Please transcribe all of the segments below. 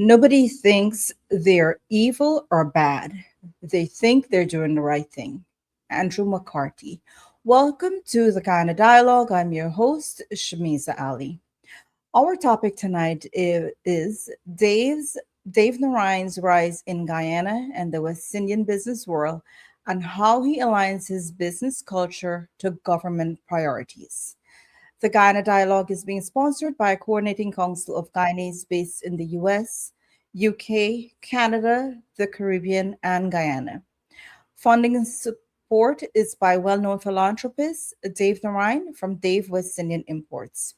Nobody thinks they're evil or bad. They think they're doing the right thing. Andrew McCarthy. Welcome to the Guyana Dialogue. I'm your host, Shamiza Ali. Our topic tonight is Dave Narine's rise in Guyana and the West Indian business world and how he aligns his business culture to government priorities. The Guyana Dialogue is being sponsored by a coordinating council of Guyanese based in the US, UK, Canada, the Caribbean, and Guyana. Funding and support is by well known philanthropist Dave Narine from Dave West Indian Imports.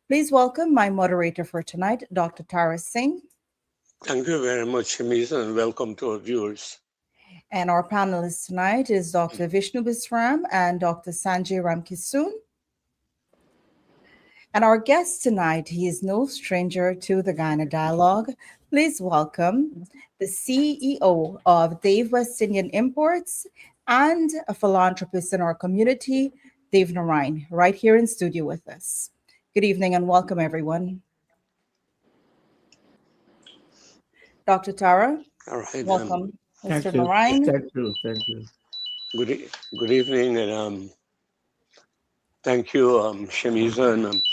Please welcome my moderator for tonight, Dr. Tara Singh. Thank you very much, Shamiz, and welcome to our viewers. And our panelists tonight is Dr. Vishnu Bisram and Dr. Sanjay Ramkisoon. And our guest tonight, he is no stranger to the Guyana Dialogue. Please welcome the CEO of Dave West Indian Imports and a philanthropist in our community, Dave Narine, right here in studio with us. Good evening and welcome, everyone. Dr. Tara, All right. welcome, Mr. Thank you. Narine. Thank you. Thank you. Good evening, and thank you, Shamiza. And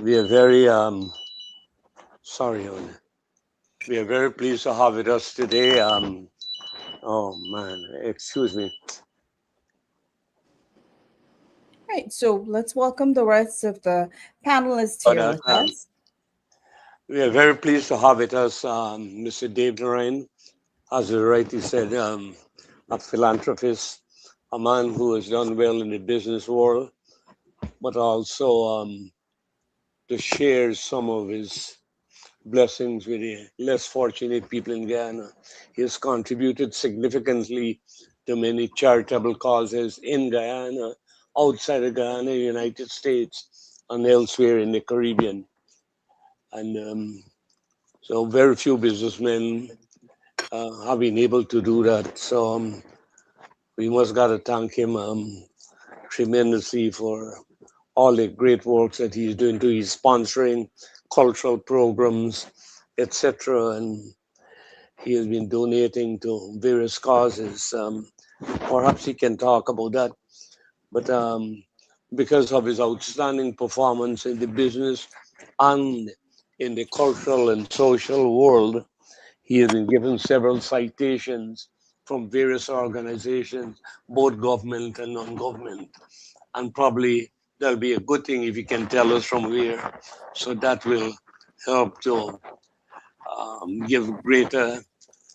we are very sorry. We are very pleased to have with us today. Oh man, excuse me. Right, so let's welcome the rest of the panelists But here with us. we are very pleased to have with us Mr. Dave Narine, as you rightly said, a philanthropist, a man who has done well in the business world, but also to share some of his blessings with the less fortunate people in Guyana. He has contributed significantly to many charitable causes in Guyana, outside of Guyana, United States, and elsewhere in the Caribbean. And so very few businessmen have been able to do that. So we must got to thank him tremendously for all the great work that he's doing too. He's sponsoring cultural programs, etc. And he has been donating to various causes. Perhaps he can talk about that. But because of his outstanding performance in the business and in the cultural and social world, he has been given several citations from various organizations, both government and non-government. And probably that'll be a good thing if you can tell us from where. So that will help to give greater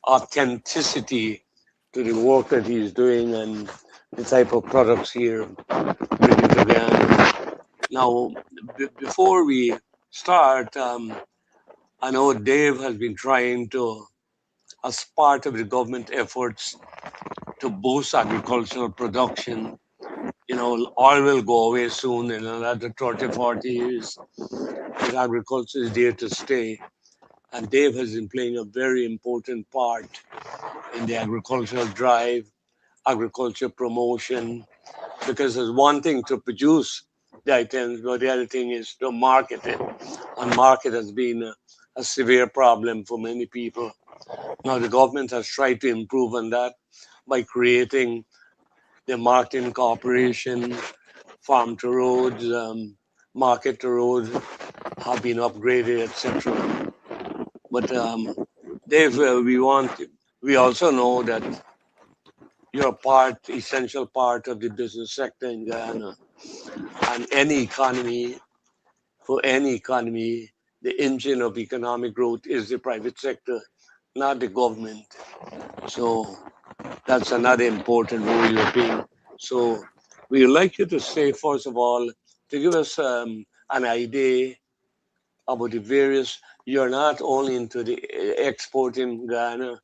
authenticity to the work that he's doing and the type of products here bringing to Guyana. Now, before we start, I know Dave has been trying to, as part of the government efforts to boost agricultural production. Oil will go away soon in another 30, 40 years. But agriculture is there to stay. And Dave has been playing a very important part in the agricultural drive, agriculture promotion, because there's one thing to produce the items, but the other thing is to market it. And market has been a severe problem for many people. Now, the government has tried to improve on that by creating the marketing corporation, farm to roads, market to roads have been upgraded, etc. But Dave, we also know that you're essential part of the business sector in Guyana. And for any economy, the engine of economic growth is the private sector, not the government. So that's another important role you're playing. So we would like you to say, first of all, to give us an idea about the various, you're not only into the exporting Guyana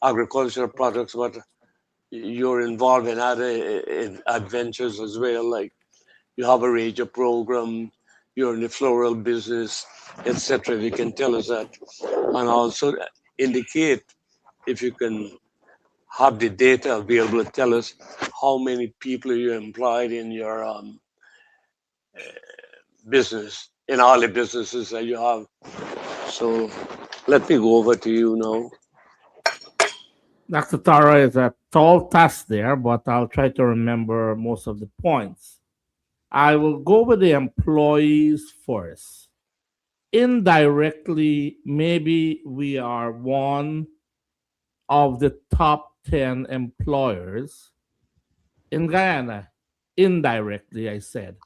agricultural products, but you're involved in other adventures as well. Like you have a radio program, you're in the floral business, etc. If you can tell us that. And also indicate, if you can have the data available to tell us how many people you employed in your business, in all the businesses that you have. So let me go over to you now. Dr. Tara is a tall task there, but I'll try to remember most of the points. I will go with the employees first. Indirectly, maybe we are one of the top 10 employers in Guyana. Indirectly, I said.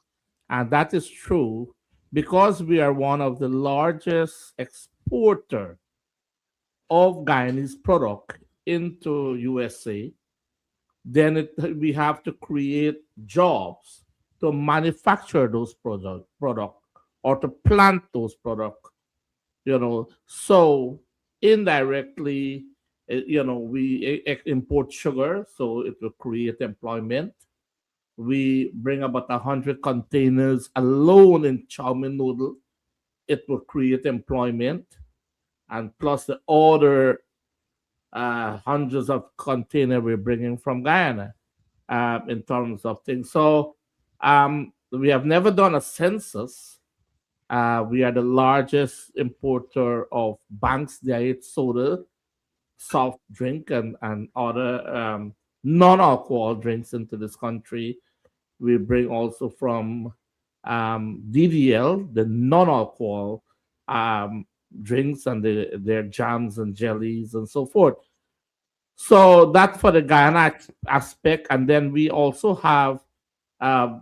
And that is true because we are one of the largest exporter of Guyanese product into USA. Then we have to create jobs to manufacture those product or to plant those product, so indirectly, we import sugar, so it will create employment. We bring about 100 containers alone in chow mein noodle. It will create employment, and plus the other hundreds of container we're bringing from Guyana, in terms of things. So we have never done a census. We are the largest importer of Banks diet soda, soft drink, and other non-alcohol drinks into this country. We bring also from DDL, the non-alcohol um, drinks and their jams and jellies and so forth. So that's for the Guyana aspect. And then we also have, uh,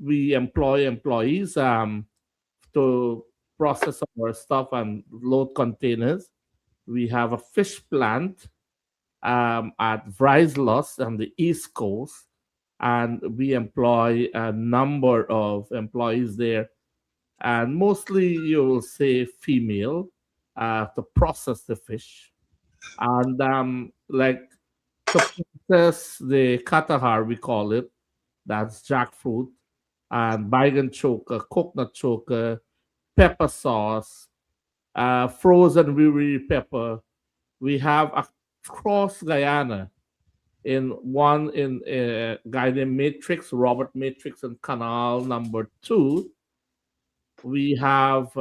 we employ employees to process our stuff and load containers. We have a fish plant at Vryselos on the East Coast, and we employ a number of employees there, and mostly you will say female, to process the fish. And like to process the katahar, we call it, that's jackfruit, and baigan choker, coconut choker, pepper sauce, frozen wiri pepper. We have across Guyana, in one in guy named Matrix, Robert Matrix, and Canal number 2. We have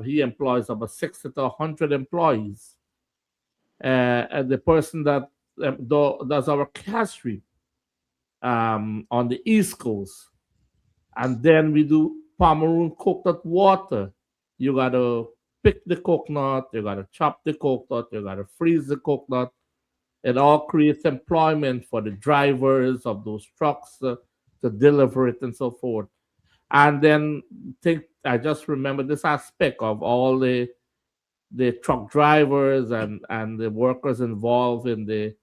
he employs about 60 to 100 employees. And the person that does our cash sweep on the East Coast, and then we do Pomeroon coconut water. You gotta pick the coconut, you gotta chop the coconut, you gotta freeze the coconut. It all creates employment for the drivers of those trucks to deliver it and so forth. And then I just remember this aspect of all the truck drivers and the workers involved in the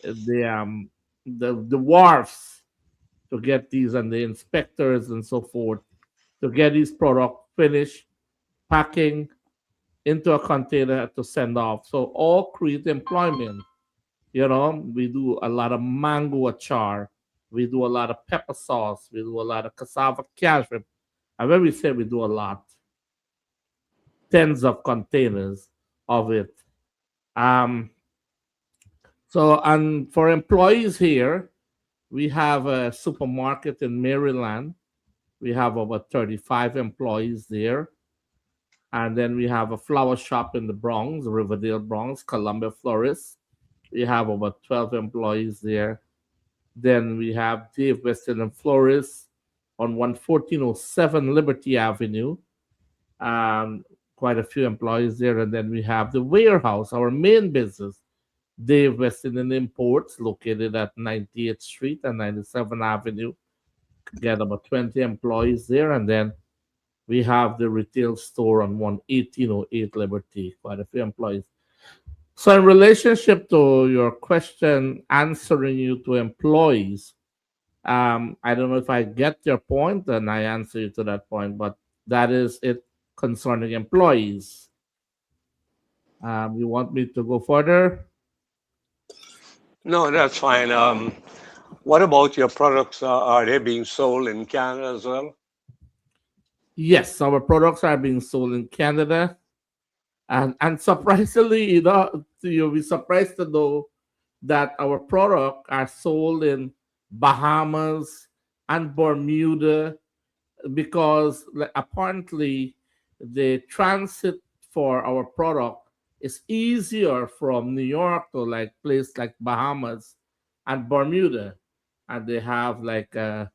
the wharfs to get these, and the inspectors and so forth, to get these product finished, packing into a container to send off. So all create employment. We do a lot of mango achar. We do a lot of pepper sauce. We do a lot of cassava cashew. And when we say we do a lot, tens of containers of it. Um, and for employees here, we have a supermarket in Maryland. We have about 35 employees there. And then we have a flower shop in the Bronx, Riverdale, Bronx, Columbia Florist. We have about 12 employees there. Then we have Dave Weston and Florist on 11407 Liberty Avenue. Quite a few employees there. And then we have the warehouse, our main business, Dave Weston and Imports, located at 98th Street and 97th Avenue. Get about 20 employees there. And then we have the retail store on 11808 Liberty, quite a few employees. So, in relationship to your question, answering you to employees, I don't know if I get your point and I answer you to that point, but that is it concerning employees. You want me to go further? No, that's fine. What about your products? Are they being sold in Canada as well? Yes, our products are being sold in Canada, and surprisingly, you'll be surprised to know that our product are sold in Bahamas and Bermuda, because, like, apparently the transit for our product is easier from New York to like place like Bahamas and Bermuda, and they have like a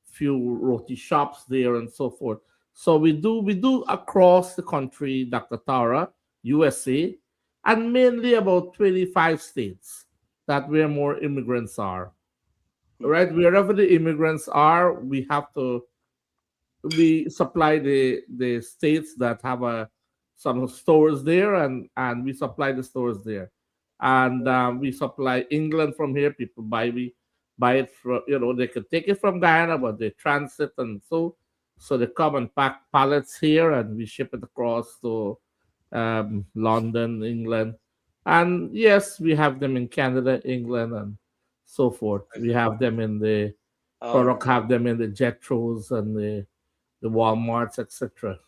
few roti shops there and so forth. So we do across the country, Dr. Tara, USA, and mainly about 25 states that where more immigrants are. Right, wherever the immigrants are, we supply the states that have some stores there, and we supply the stores there, and we supply England from here. People buy it from, they could take it from Guyana, but they transit, and so they come and pack pallets here, and we ship it across to London, England, and yes, we have them in Canada, England, and so forth. We have them in the Uh, product, have them in the Jetros and the Walmarts, etc.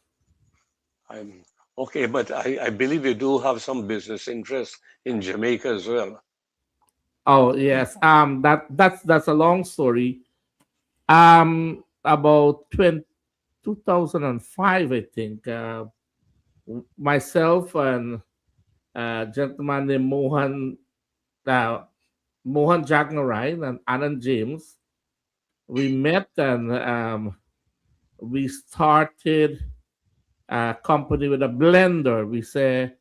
I'm okay, but I believe you do have some business interest in Jamaica as well. Oh yes, that's a long story. About 2005, I think. Myself and a gentleman named uh, Mohan Jagnarine and Anand James, we met, and we started a company with a blender. We say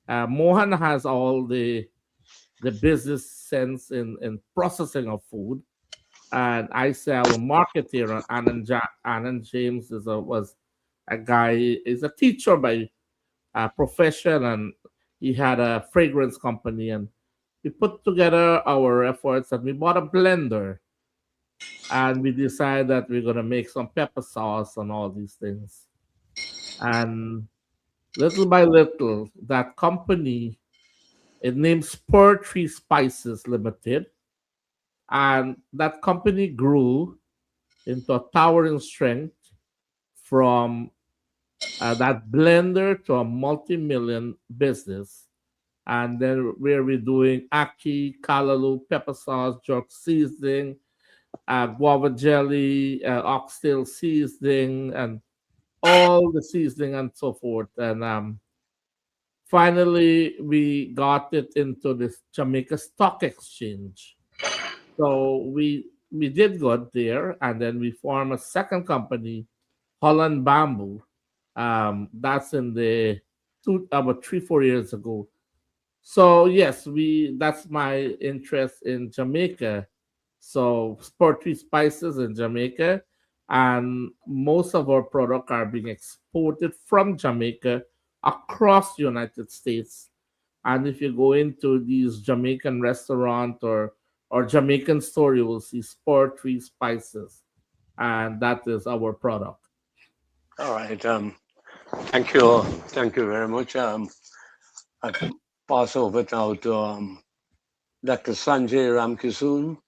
Mohan has all the business sense in processing of food, and I say our marketer Anand James was a guy, is a teacher by profession, and he had a fragrance company, and we put together our efforts and we bought a blender, and we decided that we're gonna make some pepper sauce and all these things, and little by little that company, it named Spur Tree Spices Limited, and that company grew into a towering strength from that blender to a multi-million business. And then where we're doing ackee, callaloo, pepper sauce, jerk seasoning, guava jelly, oxtail seasoning, and all the seasoning and so forth. And finally, we got it into this Jamaica Stock Exchange. So we did good there, and then we formed a second company, Holland Bamboo. That's in the about 3 4 years ago. So yes, we that's my interest in Jamaica. So sporty spices in Jamaica, and most of our product are being exported from Jamaica across the United States. And if you go into these Jamaican restaurant or Jamaican store, you will see sporty spices, and that is our product. All right. Thank you very much. I pass over now to Dr. Sanjay Ramkisoon.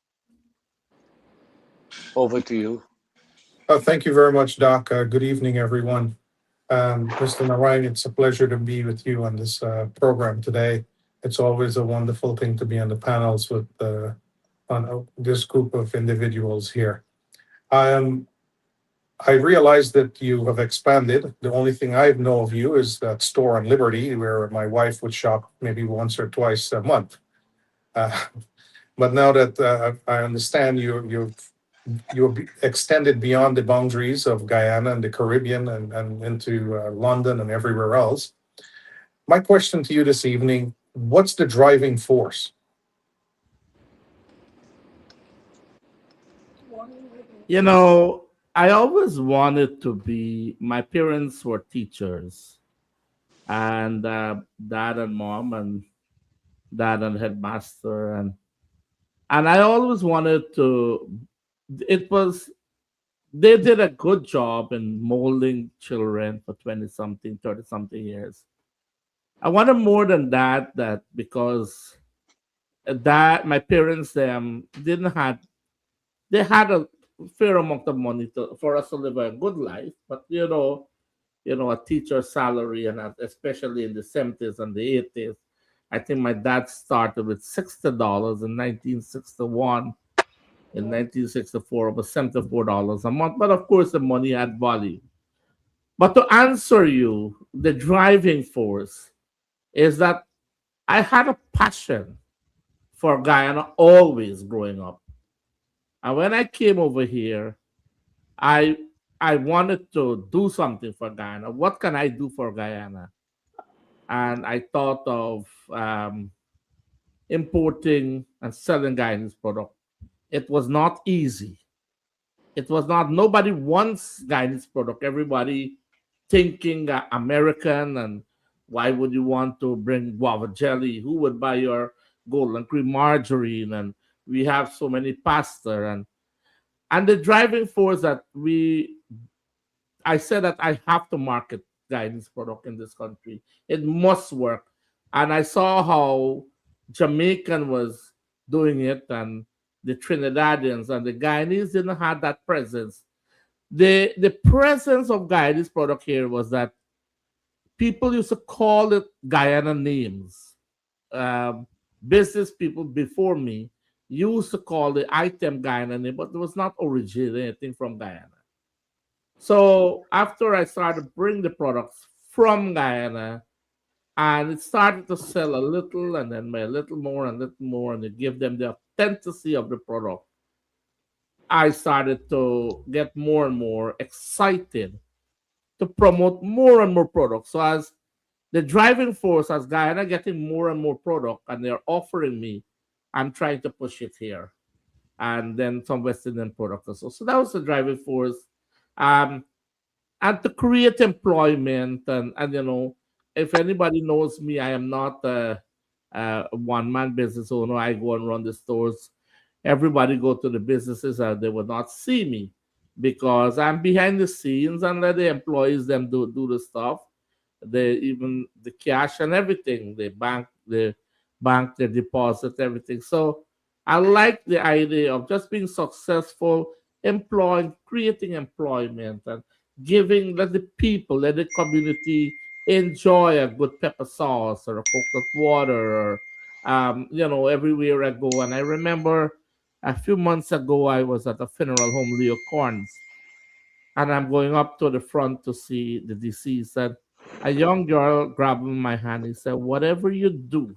Over to you. Thank you very much, Doc. Good evening, everyone. Mr. Narine, it's a pleasure to be with you on this program today. It's always a wonderful thing to be on the panels with this group of individuals here. Um, I realize that you have expanded. The only thing I know of you is that store on Liberty, where my wife would shop maybe once or twice a month. Uh, but now that I understand you've extended beyond the boundaries of Guyana and the Caribbean and into London and everywhere else. My question to you this evening, what's the driving force? You know, I always wanted to be. My parents were teachers, and dad and mom, and dad and headmaster, and I always wanted to. It was they did a good job in molding children for 20 something, 30 something years. I wanted more than that. That because that my parents didn't had they had a fair amount of money for us to live a good life, but a teacher's salary, and especially in the 70s and the 80s. I think my dad started with $60 in 1961. In 1964, it was $74 a month. But of course, the money had value. But to answer you, the driving force is that I had a passion for Guyana always growing up. And when I came over here, I I wanted to do something for Guyana. What can I do for Guyana? And I thought of importing and selling Guyanese product. It was not easy. It was not. Nobody wants Guyanese product. Everybody thinking American, and why would you want to bring guava jelly? Who would buy your golden cream margarine? And we have so many pasta and the driving force that I said that I have to market Guyanese product in this country. It must work. And I saw how Jamaican was doing it and the Trinidadians and the Guyanese didn't have that presence. The presence of Guyanese product here was that people used to call it Guyana names. Um, Business people before me used to call the item Guyana name, but it was not originating from Guyana. So after I started bring the products from Guyana, and it started to sell a little, and then a little more, and to give them the authenticity of the product, I started to get more and more excited to promote more and more products. So as the driving force, as Guyana getting more and more product, and they're offering me, I'm trying to push it here, and then some West Indian products also. So that was the driving force. Um, and to create employment and if anybody knows me, I am not a one-man business owner. I go and run the stores. Everybody go to the businesses and they will not see me because I'm behind the scenes and let the employees them do the stuff. They even the cash and everything, the bank, the deposit, everything. So I like the idea of just being successful, employing, creating employment, and giving let the people, let the community enjoy a good pepper sauce or a coconut water or everywhere I go. And I remember a few months ago I was at a funeral home, Leo Corns, and I'm going up to the front to see the deceased. And a young girl grabbed my hand. He said, "Whatever you do,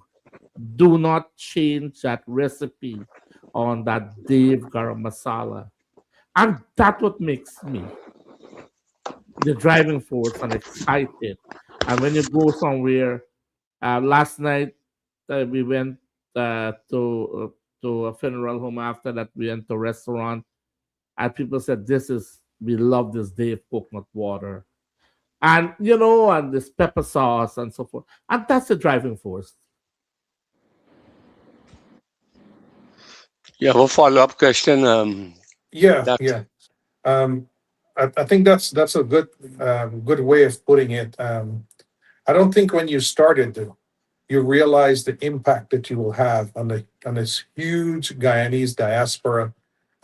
do not change that recipe on that Dave garam masala." And that's what makes me the driving force and excited. And when you go somewhere, last night we went to a funeral home. After that, we went to a restaurant, and people said, "This is we love this Dave coconut water." And and this pepper sauce and so forth, and that's the driving force. You have a follow-up question, Yeah, Doctor? yeah. Um, I think that's a good way of putting it. I don't think when you started, you realize the impact that you will have on this huge Guyanese diaspora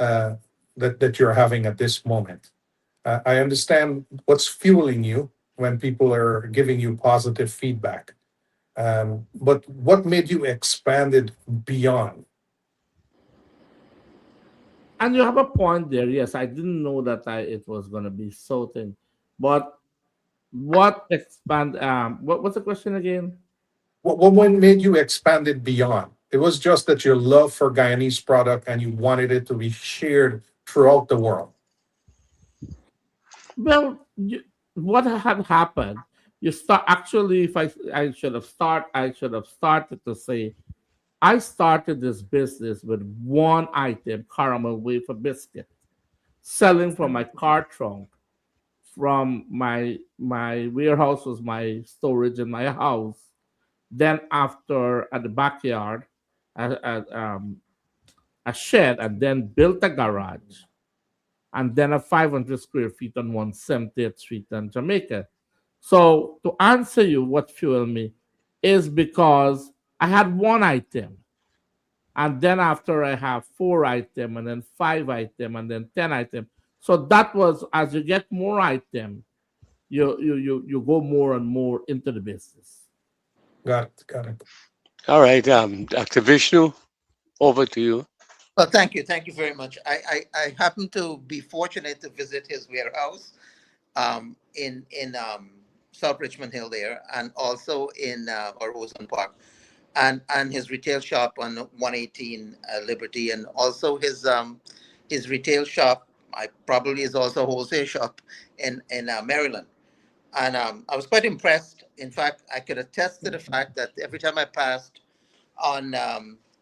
uh, that you're having at this moment. I understand what's fueling you when people are giving you positive feedback. But what made you expand it beyond? And you have a point there. Yes, I didn't know that it was gonna be so thin. But what expand? What's the question again? What made you expand it beyond? It was just that your love for Guyanese product and you wanted it to be shared throughout the world. Well, what had happened? You start actually. If I should have started to say I started this business with one item, caramel wafer biscuit, selling from my car trunk. From my warehouse was my storage in my house. Then after at the backyard, a shed, and then built a garage, and then a 500 square feet on 170th Street in Jamaica. So to answer you, what fueled me is because I had one item, and then after I have four item, and then five item, and then 10 item. So that was as you get more item, you go more and more into the business. Got it. Got it. All right, Dr. Vishnu, over to you. Well, thank you. Thank you very much. I happen to be fortunate to visit his warehouse. in South Richmond Hill there, and also in or Ozone Park, and his retail shop on 118 Liberty, and also his retail shop. I probably is also a wholesale shop in Maryland. And I was quite impressed. In fact, I could attest to the fact that every time I passed on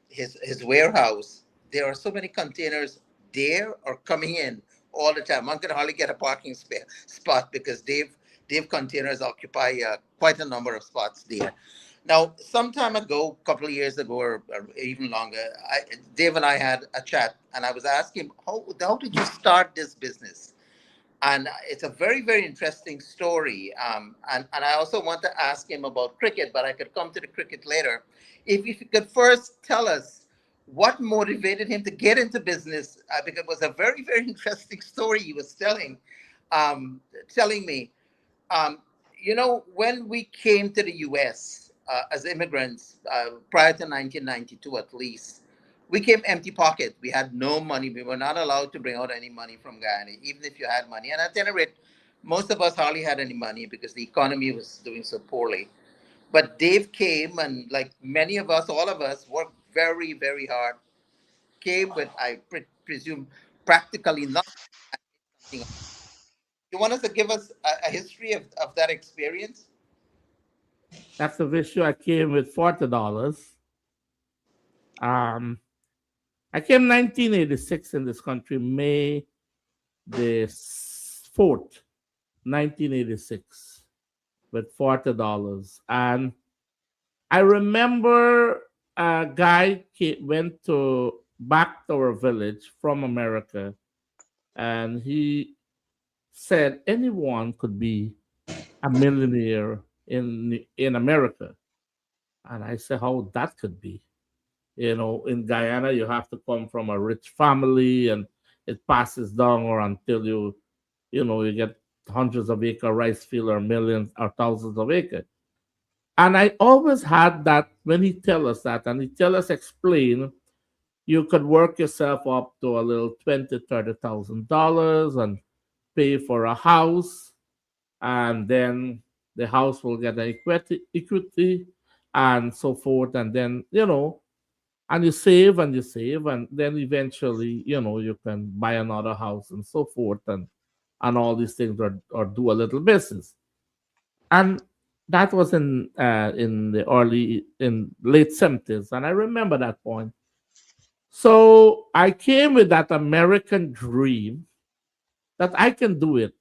his warehouse, there are so many containers there or coming in all the time. I could hardly get a parking spot because Dave containers occupy quite a number of spots there. Now, some time ago, a couple of years ago, or even longer, Dave and I had a chat, and I was asking him, how did you start this business? And it's a very, very interesting story. And I also want to ask him about cricket, but I could come to the cricket later. If you could first tell us what motivated him to get into business, because it was a very, very interesting story he was telling me. Um, when we came to the US as immigrants prior to 1992 at least, we came empty pocket. We had no money. We were not allowed to bring out any money from Guyana, even if you had money. And at any rate, most of us hardly had any money because the economy was doing so poorly. But Dave came, and like many of us, all of us, worked very, very hard. Came with, I presume, practically nothing. You want us to give us a history of that experience? That's the issue. I came with $40. Um, I came 1986 in this country, May the 4th, 1986, with $40. And I remember a guy went to back to our village from America, and he said anyone could be a millionaire in America. And I said, how that could be? In Guyana, you have to come from a rich family, and it passes down or until you get hundreds of acre rice field or millions or thousands of acres. And I always had that when he tell us that, and he tell us explain, you could work yourself up to a little $20,000, $30,000 and pay for a house, and then the house will get an equity and so forth, and then and you save, and then eventually you can buy another house and so forth, and all these things, or do a little business. And that was in the in late 70s, and I remember that point. So I came with that American dream that I can do it.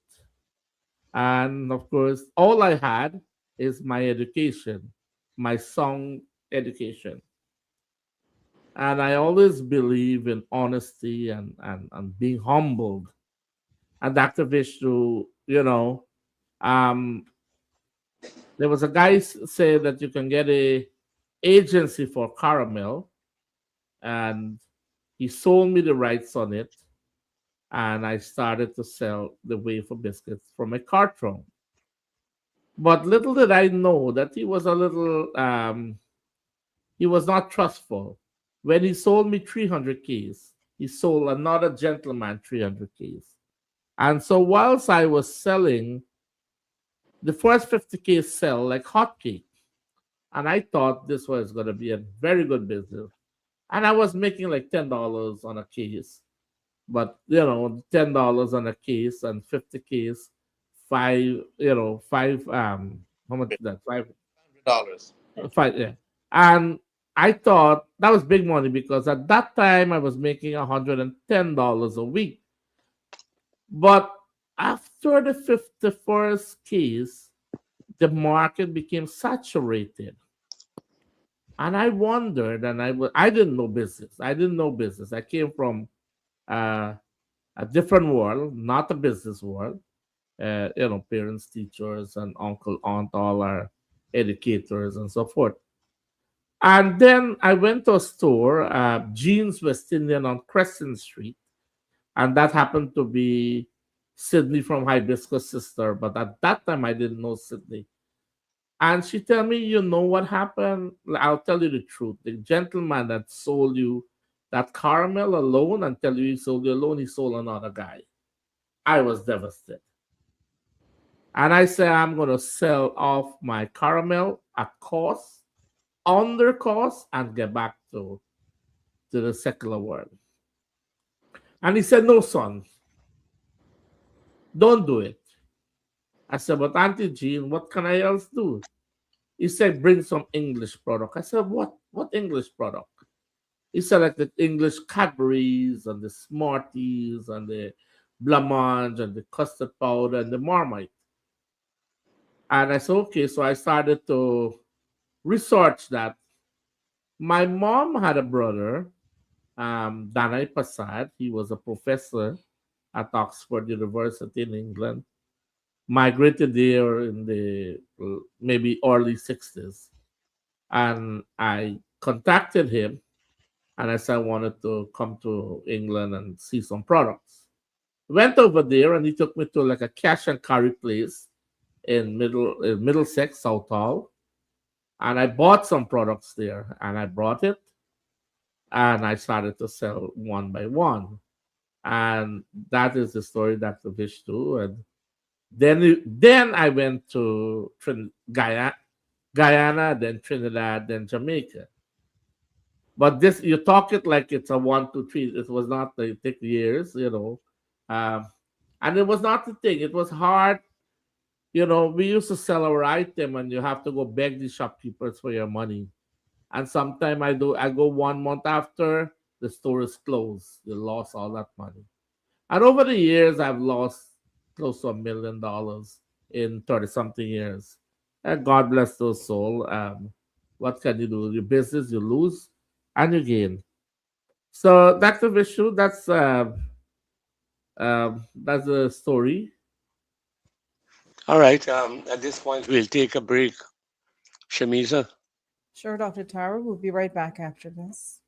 And of course, all I had is my education, my song education. And I always believe in honesty and being humbled. And Dr. Vishnu, um, there was a guy said that you can get a agency for caramel, and he sold me the rights on it, and I started to sell the wafer biscuits from a carton. But little did I know that he was not trustful. When he sold me 300 keys, he sold another gentleman 300 keys. And so whilst I was selling, the first 50 keys sell like hotcake. And I thought this was going to be a very good business. And I was making like $10 on a case. But, $10 on a case and 50 keys, how much is that? $100. Five, yeah. And I thought that was big money because at that time I was making $110 a week. But after the 51st case, the market became saturated. And I wondered, and I didn't know business. I didn't know business. I came from a different world, not a business world. Parents, teachers, and uncle, aunt, all are educators and so forth. And then I went to a store, Jeans West Indian on Crescent Street, and that happened to be Sydney from Hibiscus' sister. But at that time, I didn't know Sydney. And she tell me, you know what happened? I'll tell you the truth. The gentleman that sold you that caramel alone, and tell you he sold you alone, he sold another guy. I was devastated. And I say I'm going to sell off my caramel at cost, under cost, and get back to the secular world. And he said, no, son, don't do it. I said, but Auntie Jean, what can I else do? He said, bring some English product. I said, what English product? He said, like the English Cadbury's and the Smarties and the blancmange and the custard powder and the Marmite. And I said, okay. So I started to research that. My mom had a brother, Danai Prasad. He was a professor at Oxford University in England. Migrated there in the maybe early 60s. And I contacted him and I said I wanted to come to England and see some products. Went over there and he took me to like a cash and carry place in Middlesex, Southall. And I bought some products there and I brought it and I started to sell one by one. And that is the story that the fish do. And then I went to Guyana, then Trinidad, then Jamaica. But this you talk it like it's a 1, 2, 3. It was not. It take years. Um, and it was not the thing. It was hard. We used to sell our item, and you have to go beg the shopkeepers for your money. And sometimes I go 1 month after the store is closed. You lost all that money. And over the years, I've lost close to $1 million in 30 something years. And God bless those souls. What can you do? Your business, you lose and you gain. So that's the issue. That's the story. All right. At this point, we'll take a break. Shamisa. Sure, Dr. Tara. We'll be right back after this.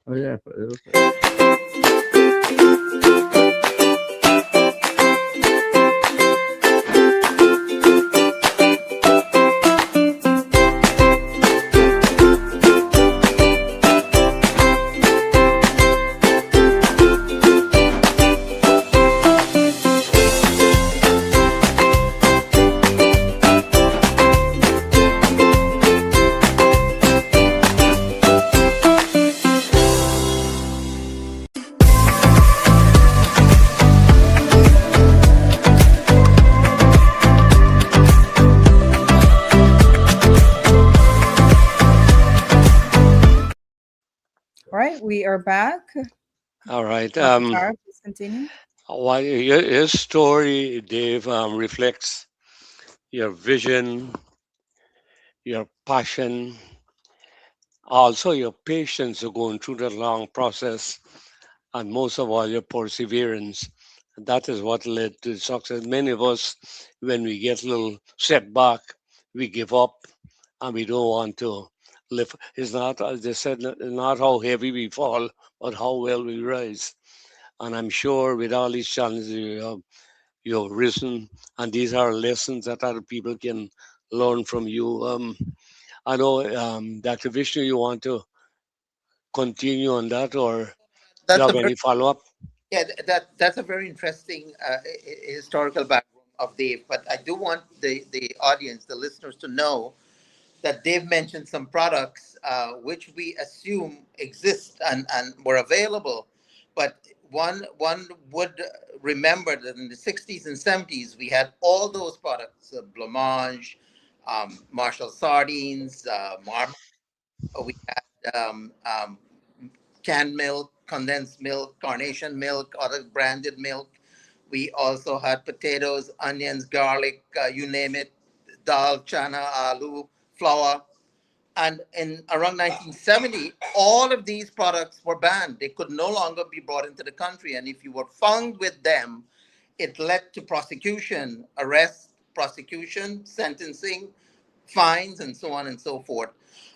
Oh yeah. Okay. All right, we are back. All right. Dr. Tara, please continue. Your story, Dave, reflects your vision, your passion, also your patience of going through the long process, and most of all, your perseverance. And that is what led to success. Many of us, when we get a little setback, we give up and we don't want to live. It's not, as they said, not how heavy we fall, but how well we rise. And I'm sure with all these challenges you have risen, and these are lessons that other people can learn from you. I know Dr. Vishnu, you want to continue on that, or you That's a have very any follow up? Yeah, that's a very interesting historical background of Dave. But I do want the audience, the listeners, to know that Dave mentioned some products which we assume exist and were available. But one would remember that in the 60s and 70s, we had all those products, blancmange, Marshall sardines, we had canned milk, condensed milk, carnation milk, other branded milk. We also had potatoes, onions, garlic, you name it, dal, chana, aloo, flour. And in around 1970, all of these products were banned. They could no longer be brought into the country. And if you were found with them, it led to prosecution, arrest, prosecution, sentencing, fines, and so on and so forth.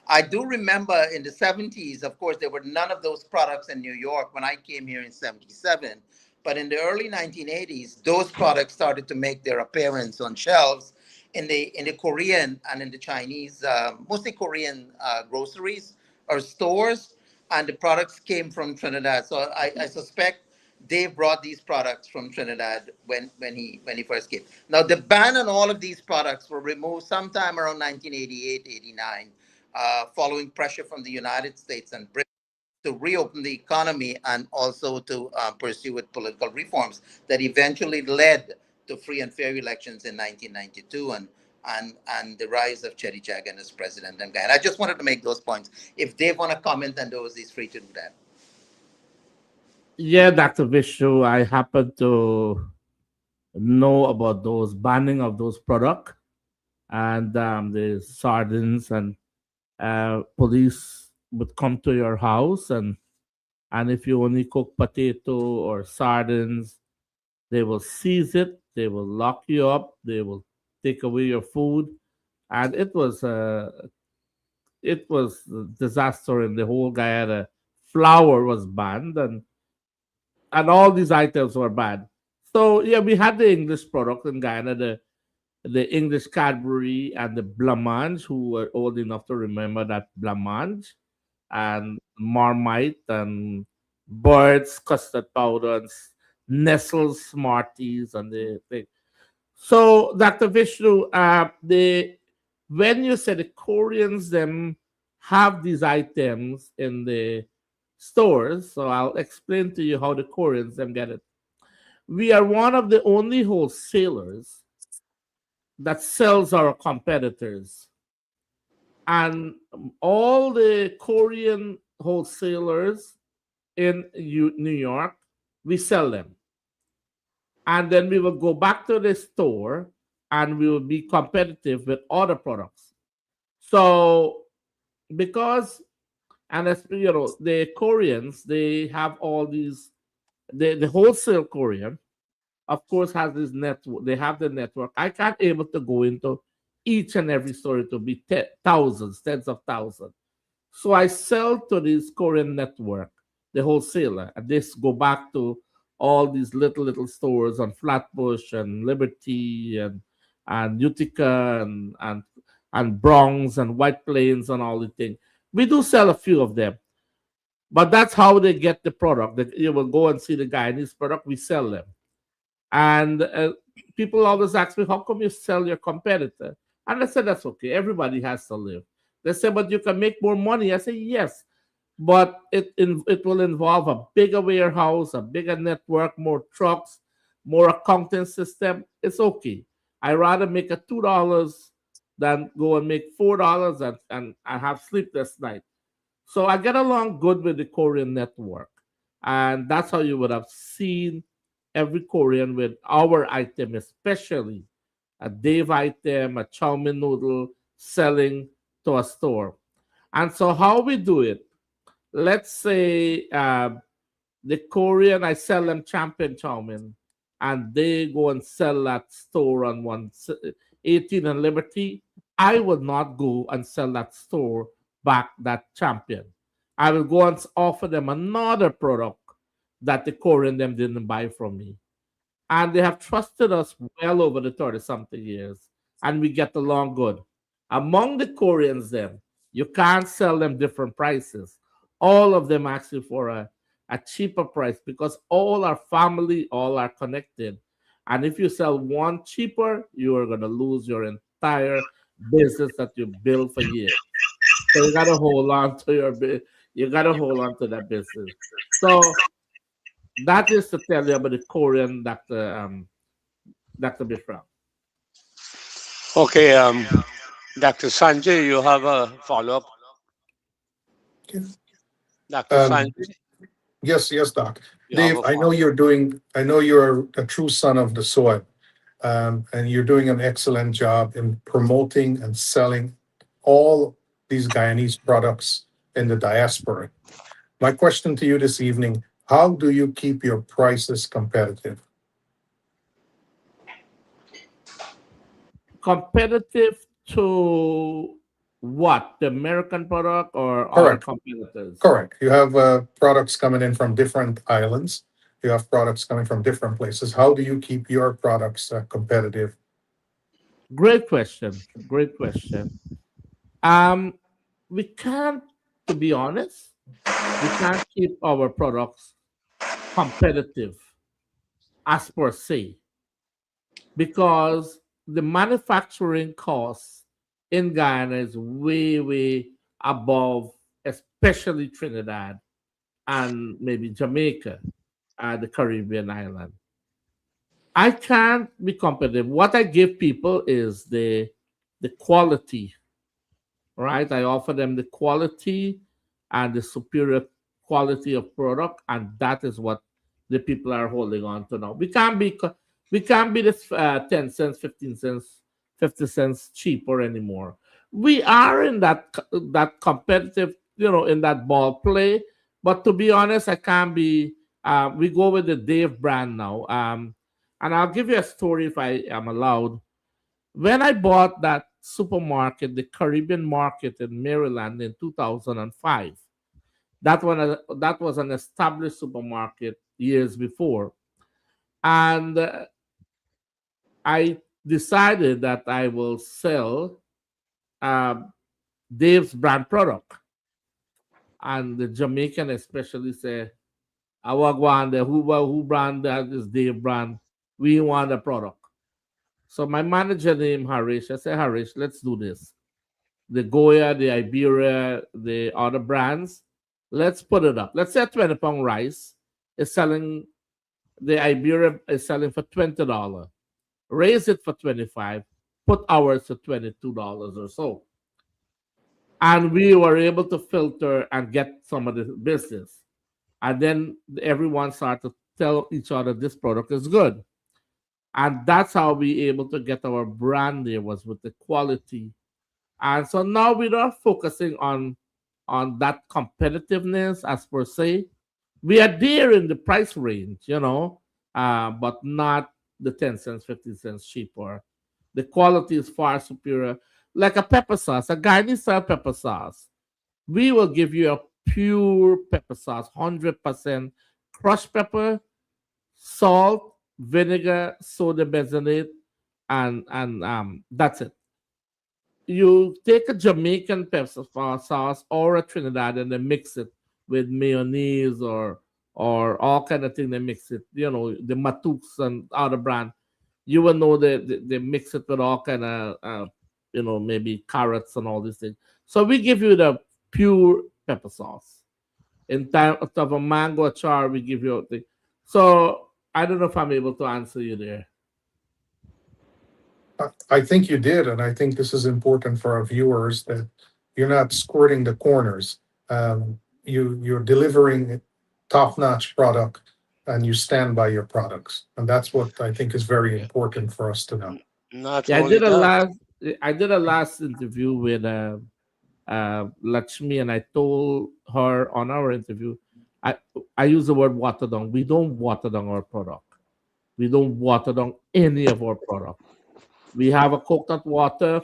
I do remember in the 70s, of course, there were none of those products in New York when I came here in 77. But in the early 1980s, those products started to make their appearance on shelves in the Korean and in the Chinese, mostly Korean groceries or stores, and the products came from Trinidad. So I suspect Dave brought these products from Trinidad when he first came. Now the ban on all of these products were removed sometime around 1988, 89, following pressure from the United States and Britain to reopen the economy and also to pursue with political reforms that eventually led to free and fair elections in 1992 and the rise of Chetty Jagan as president in Guyana. I just wanted to make those points. If Dave want to comment on those, he's free to do that. Yeah, Dr. Vishnu, I happen to know about those banning of those products and the sardines and police would come to your house and if you only cook potato or sardines, they will seize it, they will lock you up, they will take away your food, and it was a disaster in the whole Guyana. Flour was banned, and all these items were banned. So yeah, we had the English product in Guyana, the English Cadbury and the blancmange, who were old enough to remember that blancmange, and Marmite and Bird's custard powder and Nestle Smarties and the thing. So, Dr. Vishnu, the when you said the Koreans them have these items in the stores, so I'll explain to you how the Koreans them get it. We are one of the only wholesalers that sells our competitors, and all the Korean wholesalers in New York, we sell them. And then we will go back to the store and we will be competitive with other products. So because and as you know, the Koreans they have all these the wholesale Korean of course has this network. They have the network. I can't able to go into each and every store to be thousands, tens of thousands. So I sell to this Korean network, the wholesaler, and this go back to all these little stores on Flatbush and Liberty and Utica and Bronx and White Plains and all the things. We do sell a few of them, but that's how they get the product. You will go and see the Guyanese product. We sell them, and people always ask me, "How come you sell your competitor?" And I said, "That's okay. Everybody has to live." They say, "But you can make more money." I say, "Yes, but it will involve a bigger warehouse, a bigger network, more trucks, more accounting system. It's okay. I rather make a $2 than go and make $4 and I have sleepless night." So I get along good with the Korean network, and that's how you would have seen every Korean with our item, especially a Dave item, a chow mein noodle selling to a store. And so how we do it? Let's say the Korean, I sell them champion chow mein, and they go and sell that store on 118 and Liberty. I will not go and sell that store back that champion. I will go and offer them another product that the Korean them didn't buy from me. And they have trusted us well over the 30 something years, and we get along good. Among the Koreans, then, you can't sell them different prices. All of them ask you for a cheaper price because all are family, all are connected. And if you sell one cheaper, you are going to lose your entire business that you built for years. So you got to hold on to you got to hold on to that business. So that is to tell you about the Korean Dr. Bifra. Okay, Dr. Sanjay, you have a follow-up? Dr. Um, Sanjay, yes, yes, Doc. you have Dave, a I know follow-up? I know you're a true son of the soil, and you're doing an excellent job in promoting and selling all these Guyanese products in the diaspora. My question to you this evening, how do you keep your prices competitive? Competitive to what? The American product or other Correct. competitors? Correct. You have products coming in from different islands. You have products coming from different places. How do you keep your products competitive? Great question. Great question. Um, we can't, to be honest, we can't keep our products competitive as per se because the manufacturing costs in Guyana is way, way above, especially Trinidad and maybe Jamaica, the Caribbean island. I can't be competitive. What I give people is the quality, right? I offer them the quality and the superior quality of product, and that is what the people are holding on to now. We can't be this 10 cents, 15 cents, 50 cents cheaper anymore. We are in that competitive, in that ball play. But to be honest, I can't be. We go with the Dave brand now. And I'll give you a story if I am allowed. When I bought that supermarket, the Caribbean market in Maryland in 2005, that was an established supermarket years before, and I decided that I will sell uh, Dave's brand product, and the Jamaican especially say, "Awagwan, the who brand that is Dave brand. We want the product." So my manager named Harish. I said, Harish, let's do this. The Goya, the Iberia, the other brands. Let's put it up. Let's say 20 pound rice is selling, the Iberia is selling for $20. Raise it for 25, put ours to $22 or so. And we were able to filter and get some of the business. And then everyone started to tell each other this product is good. And that's how we able to get our brand there was with the quality. And so now we're not focusing on that competitiveness as per se. We are there in the price range, but not the 10 cents, 15 cents cheaper. The quality is far superior. Like a pepper sauce, a Guyanese style pepper sauce. We will give you a pure pepper sauce, 100% crushed pepper, salt, vinegar, soda benzoate, and that's it. You take a Jamaican pepper sauce or a Trinidad and then mix it with mayonnaise or all kind of thing. They mix it, the Matux and other brand. You will know that they mix it with all kind of maybe carrots and all these things. So we give you the pure pepper sauce. In time of a mango char, we give you the. So I don't know if I'm able to answer you there. I think you did, and I think this is important for our viewers that you're not squirting the corners. You're delivering top-notch product, and you stand by your products, and that's what I think is very important for us to know. Not Yeah, only that, I did a last interview with Lakshmi, and I told her on our interview, I I use the word water down. We don't water down our product. We don't water down any of our product. We have a coconut water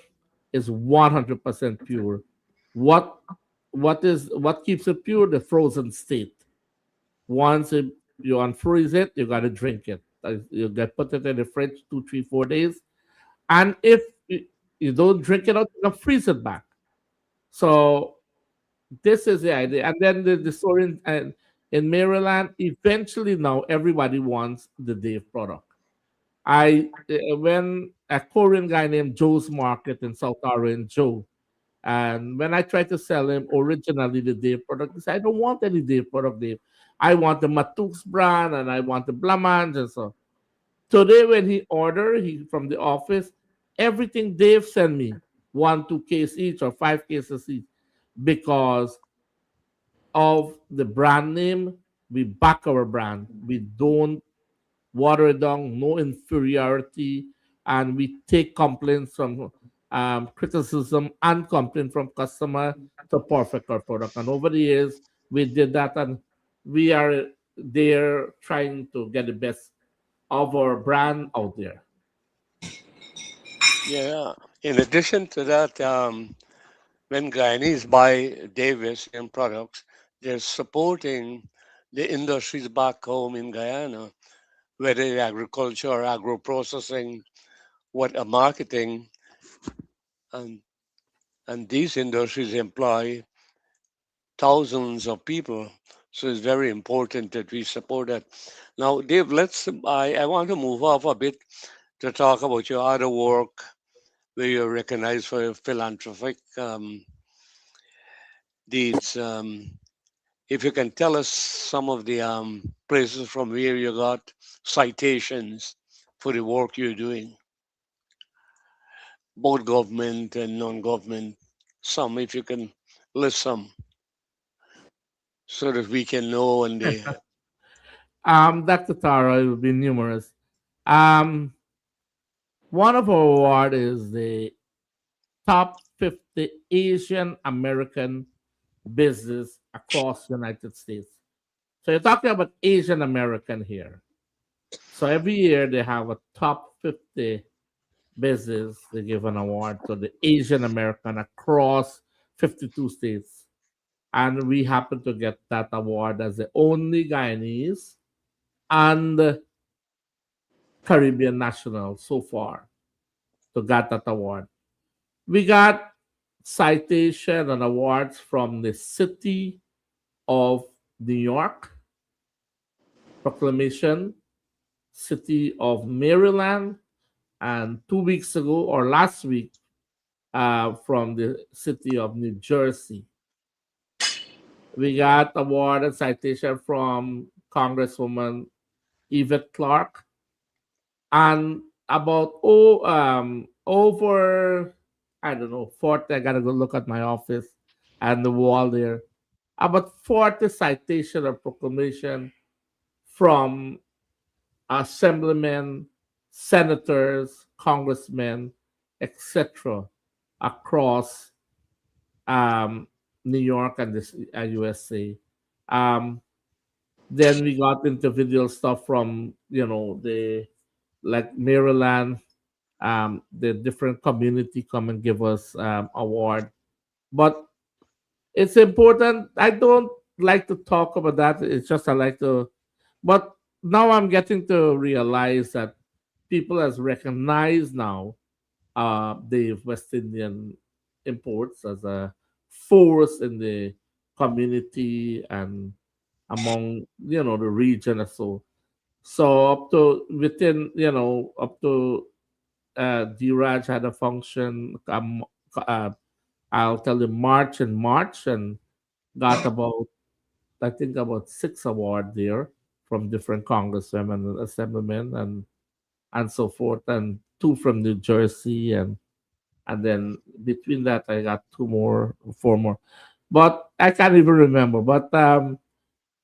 is 100% pure. What what keeps it pure? The frozen state. Once you unfreeze it, you gotta drink it. You got put it in the fridge 2, 3, 4 days. And if you don't drink it out, you can freeze it back. So this is the idea. And then the story in Maryland, eventually now everybody wants the Dave product. I when a Korean guy named Joe's Market in South Orange, Joe, and when I tried to sell him originally the Dave product, he said, I don't want any Dave product, Dave. I want the Matux brand and I want the Blamans and so. Today when he ordered he from the office, everything Dave sent me, 1, 2 case each or 5 cases each, because of the brand name, we back our brand. We don't water it down, no inferiority, and we take complaints from. criticism and complaint from customer to perfect our product. And over the years, we did that, and we are there trying to get the best of our brand out there. Yeah. In addition to that, when Guyanese buy Davis and products, they're supporting the industries back home in Guyana, whether it's agriculture or agro processing, what a marketing, and and these industries employ thousands of people. So it's very important that we support that. Now, Dave, I want to move off a bit to talk about your other work where you're recognized for your philanthropic deeds. If you can tell us some of the places from where you got citations for the work you're doing, both government and non-government, some, if you can list some so that we can know and they. Dr. Tara, it will be numerous. Um, One of our award is the top 50 Asian American business across the United States. So you're talking about Asian American here. So every year they have a top 50 business. They give an award to the Asian American across 52 states. And we happen to get that award as the only Guyanese and Caribbean national so far to get that award. We got citation and awards from the city of New York, proclamation, city of Maryland, and 2 weeks ago or last week from the city of New Jersey. We got award and citation from Congresswoman Yvette Clarke, and about over, I don't know, 40. I gotta go look at my office and the wall there. About 40 citation or proclamation from assemblymen, senators, congressmen, etc., across um, New York and the USA. Um, then we got individual stuff from the like Maryland, the different community come and give us award. But it's important. I don't like to talk about that. It's just I like to, but now I'm getting to realize that people has recognized now the West Indian imports as a force in the community and among the region or so. So up to within up to D-Raj had a function. Uh, I'll tell you March and got about I think about 6 awards there from different congressmen and assemblymen and so forth, and 2 from New Jersey, and then between that I got 4 more, but I can't even remember. But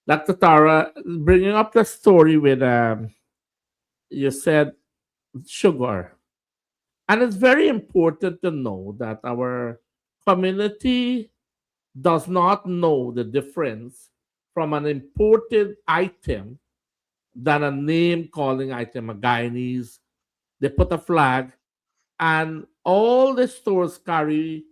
Dr. Tara, bringing up the story with you said sugar. And it's very important to know that our community does not know the difference from an imported item than a name calling item, a Guyanese. They put a flag, and all the stores carry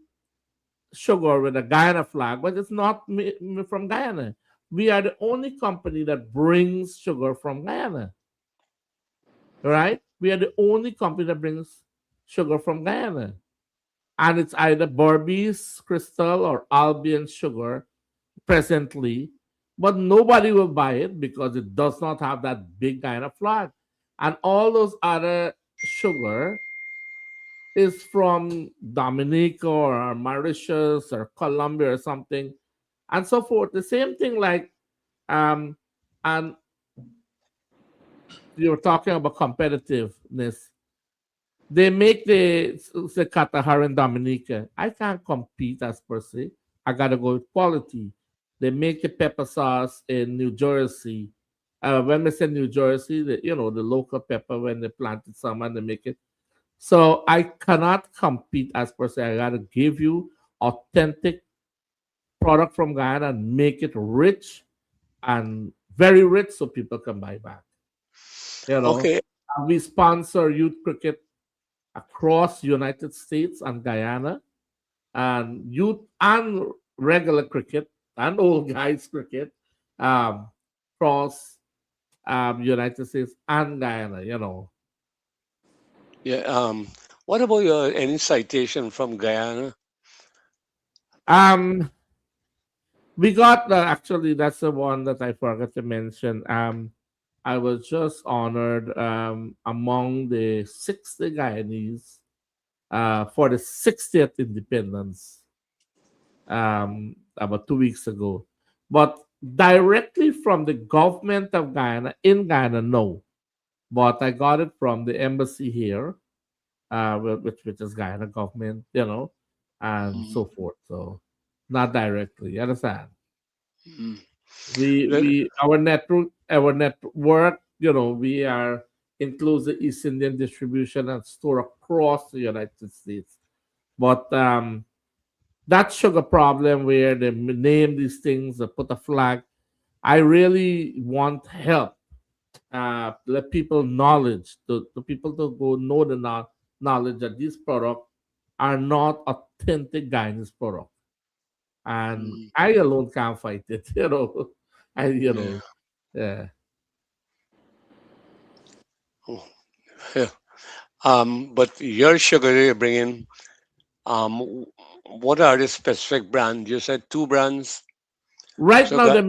sugar with a Guyana flag, but it's not from Guyana. We are the only company that brings sugar from Guyana, right? We are the only company that brings sugar from Guyana. And it's either Barbies, Crystal, or Albion sugar presently, but nobody will buy it because it does not have that big kind of flag. And all those other sugar is from Dominica or Mauritius or Colombia or something, and so forth. The same thing like, um, and you're talking about competitiveness. They make the Katahar in Dominica. I can't compete as per se. I gotta go with quality. They make the pepper sauce in New Jersey. When they say New Jersey, the local pepper when they planted some and they make it. So I cannot compete as per se. I gotta give you authentic product from Guyana and make it rich and very rich so people can buy back. You know, Okay. and we sponsor youth cricket across United States and Guyana, and youth and regular cricket and old guys cricket um, across United States and Guyana. Yeah. What about any citation from Guyana? Um, we got actually that's the one that I forgot to mention. I was just honored among the 60 Guyanese for the 60th independence about 2 weeks ago. But directly from the government of Guyana, in Guyana, no. But I got it from the embassy here, which is Guyana government, and Mm, so forth. So not directly. You understand? mm. We Well, we our network, we are includes the East Indian distribution and store across the United States. But that sugar problem where they name these things, put a flag. I really want help. Let people knowledge to people to go know the knowledge that these products are not authentic Guyanese product, and mm, I alone can't fight it. I yeah. yeah. Oh, yeah. But your sugar you're bringing, what are the specific brands? You said two brands. Right So now got. they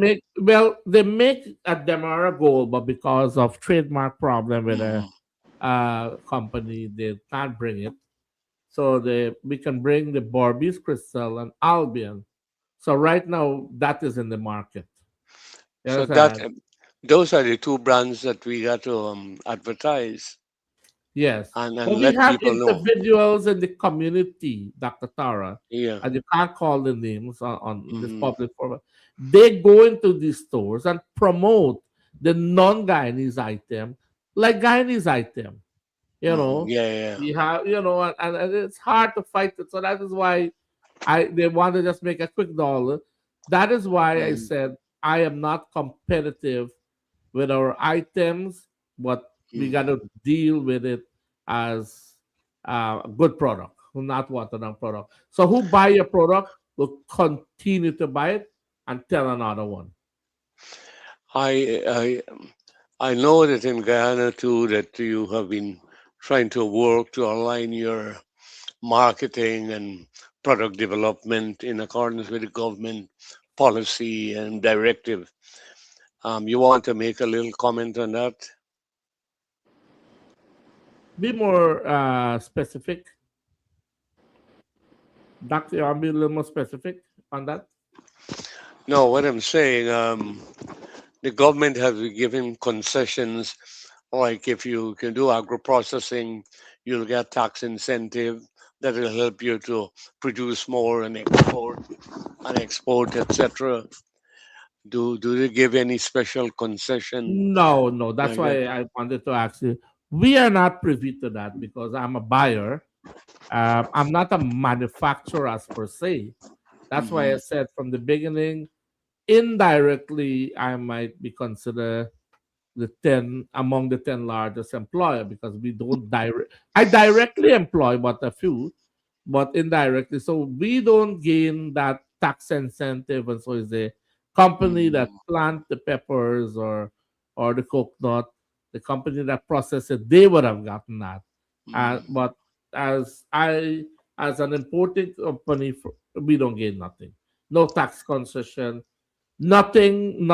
make a Demara Gold, but because of trademark problem with a Mm, company, they can't bring it. So we can bring the Barbies Crystal and Albion. So right now that is in the market. You so that understand? those are the two brands that we got to advertise Yes. and But we let have people know. individuals in the community, Dr. Tara, Yeah. and you can't call the names on this Mm-hmm. public forum. They go into these stores and promote the non-Guyanese item like Guyanese item. You Mm-hmm. know, Yeah, yeah. we have, and it's hard to fight it. So that is why they want to just make a quick dollar. That is why I Mm-hmm. said I am not competitive with our items, but we got to deal with it as a good product, not watered down product. So who buy your product will continue to buy it and tell another one. I I know that in Guyana too that you have been trying to work to align your marketing and product development in accordance with the government policy and directive. You want to make a little comment on that? Be more specific. Doctor, I'll be a little more specific on that. No, what I'm saying, the government has been giving concessions, like if you can do agro processing, you'll get tax incentive that will help you to produce more and export, etc. Do they give any special concession No, no. That's like that? why I wanted to ask you. We are not privy to that because I'm a buyer. I'm not a manufacturer as per se. That's why I Hmm. said from the beginning, indirectly, I might be considered the 10 among the 10 largest employer because we don't direct. I directly employ but a few, but indirectly. So we don't gain that tax incentive, and so is the company that Hmm. plant the peppers or the coconut, the company that process it, they would have gotten that. Hmm. But as an importing company, we don't gain nothing. No tax concession, nothing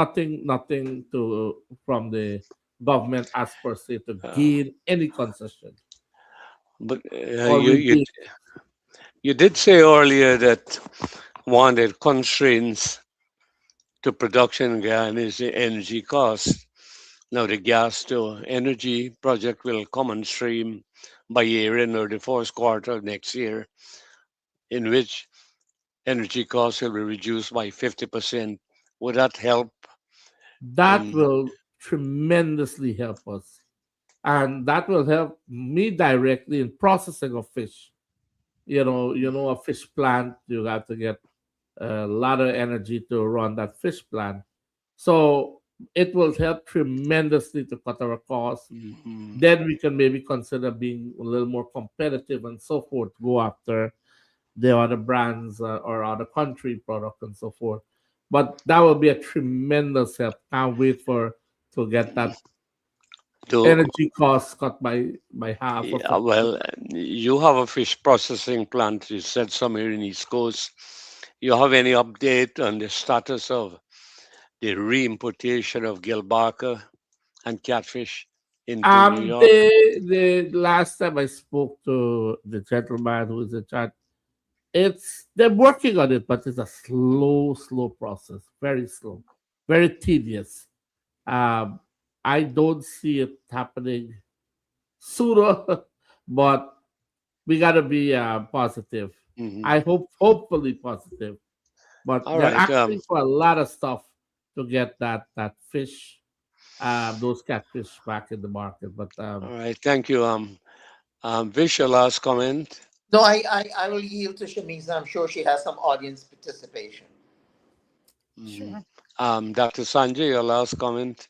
to from the government as per se to Uh, gain any concession but or rebate. you did say earlier that one of the constraints to production in Guyana is the energy cost. Now, the gas to energy project will come on stream by year end or the fourth quarter of next year, in which energy costs will be reduced by 50%. Would that help That in? will tremendously help us. and that will help me directly in processing of fish. A fish plant, you have to get a lot of energy to run that fish plant. So it will help tremendously to cut our costs. Mhm. Then we can maybe consider being a little more competitive and so forth, go after the other brands or other country product and so forth. But that will be a tremendous help. Can't wait for to get that Do energy cost cut by half of Yeah, it. well, you have a fish processing plant. You said somewhere in East Coast. You have any update on the status of the re-importation of gilbaka and catfish into New York? The last time I spoke to the gentleman who is in charge, they're working on it, but it's a slow process, very slow, very tedious. Um, I don't see it happening sooner, but we gotta be positive. Hmm. I hopefully positive, but All they're right. asking for a lot of stuff to get that fish, those catfish back in the market. But All right. Thank you. Vish, your last comment. No, I will yield to Shamisa. I'm sure she has some audience participation. Hmm. Sure. Dr. Sanjay, your last comment.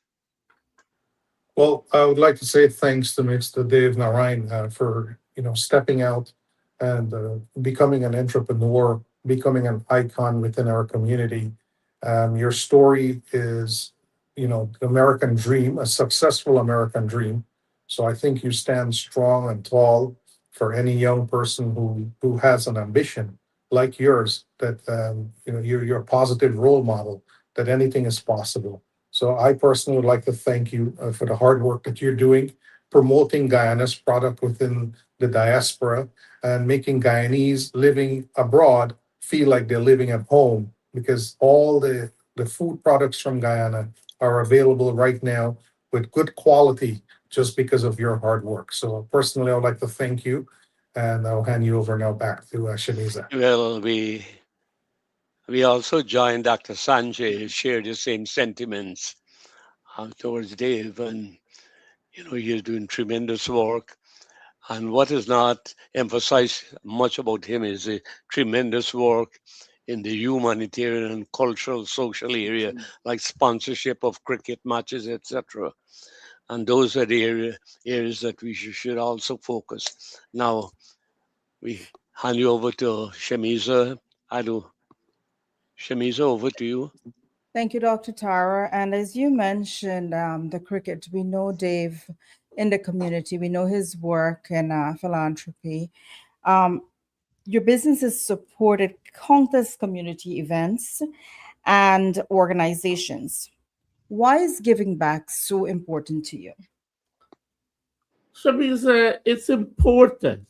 Well, I would like to say thanks to Mr. Dave Narine for stepping out and becoming an entrepreneur, becoming an icon within our community. Your story is, the American dream, a successful American dream. So I think you stand strong and tall for any young person who has an ambition like yours. That you're a positive role model. That anything is possible. So I personally would like to thank you for the hard work that you're doing, promoting Guyana's product within the diaspora and making Guyanese living abroad feel like they're living at home because all the food products from Guyana are available right now with good quality just because of your hard work. So personally, I would like to thank you, and I'll hand you over now back to Shaniza. Well, we also joined Dr. Sanjay, share the same sentiments towards Dave, and he's doing tremendous work. And what is not emphasized much about him is the tremendous work in the humanitarian and cultural, social area, like sponsorship of cricket matches, etc. And those are the areas that we should also focus. Now, we hand you over to Shamiza. I do. Shamiza, over to you. Thank you, Dr. Tara. And as you mentioned, the cricket, we know Dave in the community, we know his work in philanthropy. Um, your business has supported countless community events and organizations. Why is giving back so important to you? Shabisa, it's important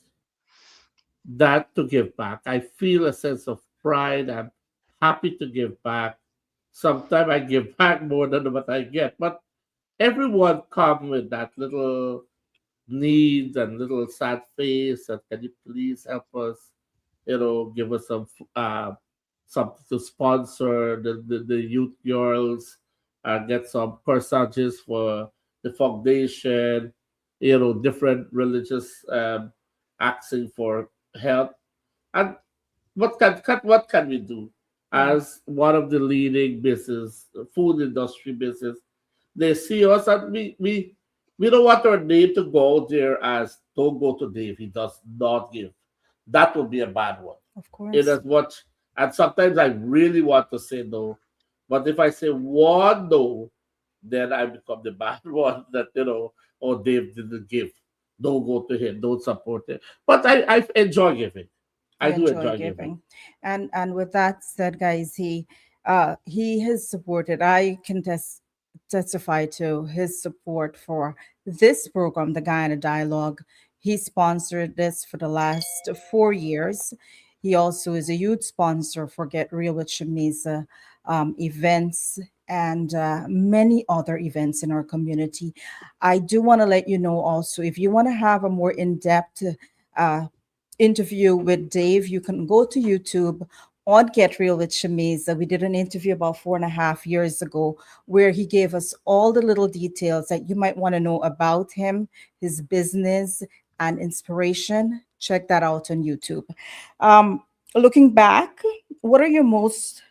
that to give back. I feel a sense of pride. I'm happy to give back. Sometimes I give back more than what I get, but everyone come with that little needs and little sad face and can you please help us, give us something to sponsor the youth girls, get some corsages for the foundation, different religious asking for help. And what can we do Yeah, as one of the leading business, food industry business? They see us and we don't want our name to go there as don't go to Dave. He does not give. That would be a bad one. of It course. is what, and sometimes I really want to say no. But if I say one no, then I become the bad one that, oh, Dave didn't give. Don't go to him. Don't support him. But I enjoy giving. I You do enjoy enjoy giving. giving, and with that said, guys, he has supported. I can testify to his support for this program, the Guyana Dialogue. He sponsored this for the last 4 years. He also is a youth sponsor for Get Real with Shamisa events and many other events in our community. I do want to let you know also, if you want to have a more in depth uh, interview with Dave, you can go to YouTube, on Get Real with Shamiza. We did an interview about 4.5 years ago where he gave us all the little details that you might want to know about him, his business, and inspiration. Check that out on YouTube. Um, Looking back, what are you most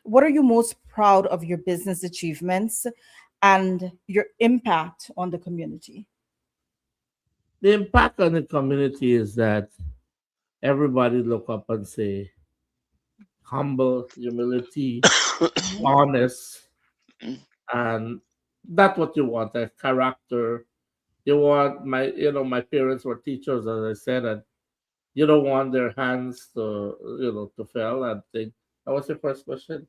proud of your business achievements and your impact on the community? The impact on the community is that everybody look up and say humble, humility, honest, and that's what you want, a character. You want my parents were teachers, as I said, and you don't want their hands to to fail and think. That was your first question.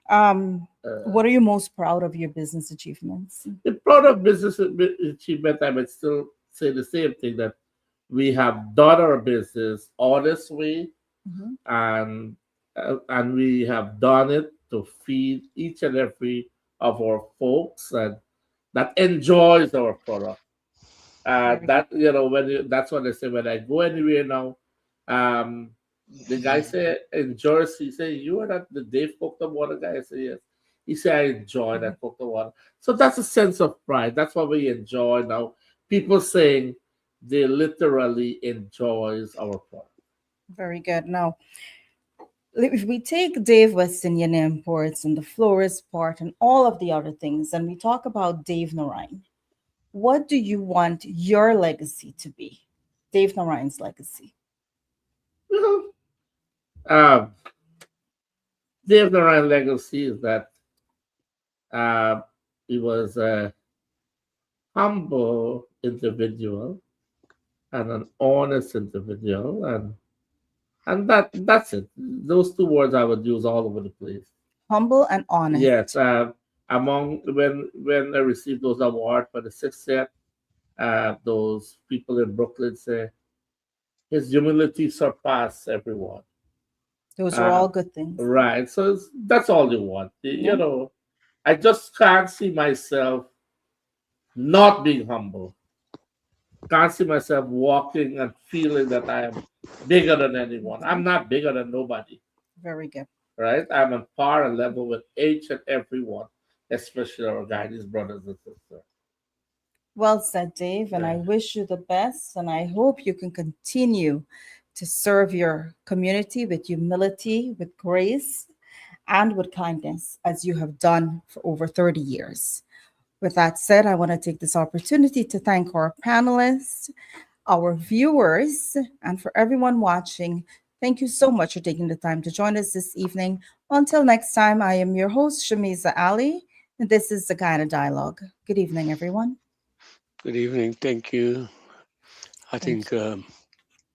Uh, What are you most proud of your business achievements? the product business achievement, I would still say the same thing, that we have done our business honest way, Mhm. and we have done it to feed each and every of our folks and that enjoys our product. Very That that's what I say when I go anywhere now. Um, the guy say in Jersey, he say you are not the Dave Cook the water guy. I say yes. He said I enjoy good. that Cook the water. So that's a sense of pride. That's what we enjoy now. People saying they literally enjoys our product. Very good. Now, if we take Dave West Indian Imports and the florist part and all of the other things, and we talk about Dave Narine, what do you want your legacy to be? Dave Narine's legacy. um, Dave Naran legacy is that uh, he was a humble individual and an honest individual, and that's it. Those two words I would use all over the place. Humble and Yes, honest. among when I received those awards for the sixth set, those people in Brooklyn say his humility surpassed everyone. Those are Uh, all good things. right, so that's all you want. Yeah, I just can't see myself not being humble. Can't see myself walking and feeling that I am bigger than anyone. I'm not bigger than nobody, very good. right? I'm on par and level with each and every one, especially our Guyanese brothers and sisters. Well said, Dave, and I Yeah. wish you the best. And I hope you can continue to serve your community with humility, with grace, and with kindness, as you have done for over 30 years. With that said, I want to take this opportunity to thank our panelists, our viewers, and for everyone watching. Thank you so much for taking the time to join us this evening. Until next time, I am your host, Shamiza Ali, and this is the Guyana Dialogue. Good evening, everyone. Good evening. Thank you. I Thank think you.